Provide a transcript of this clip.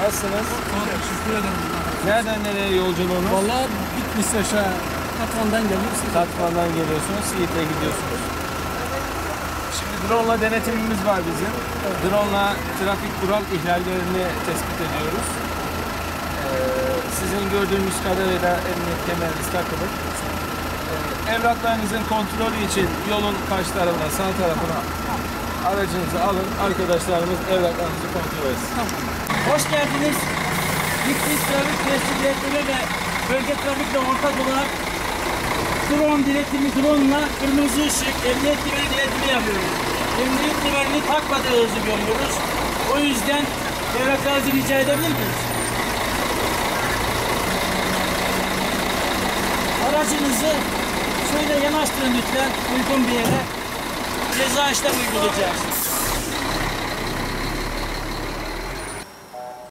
Nasılsınız? Teşekkür ederim. Nereden nereye yolculuğunuz? Vallahi Bitlis aşağı Tatvan'dan geliyoruz. Tatvan'dan geliyorsunuz, Siirt'e gidiyorsunuz. Şimdi drone'la denetimimiz var bizim. Drone'la trafik kural ihlallerini tespit ediyoruz. Sizin gördüğünüz kadarıyla emniyet kemeriniz takılı. Evraklarınızın kontrolü için yolun karşı tarafına, sağ tarafına aracınızı alın. Arkadaşlarımız evraklarınızı kontrol etsin. Hoş geldiniz. Bitlis Trafik Tesisleri ve Bölge Trafik'le ortak olarak drone'la kırmızı ışık, emniyet kemeri denetimi yapıyoruz. Emniyet kemerini takmadığınızı görüyoruz. O yüzden evraklarınızı rica edebilir miyiz? Aracınızı şöyle yanaştırın lütfen uygun bir yere. Ceza işlem uygulayacağız.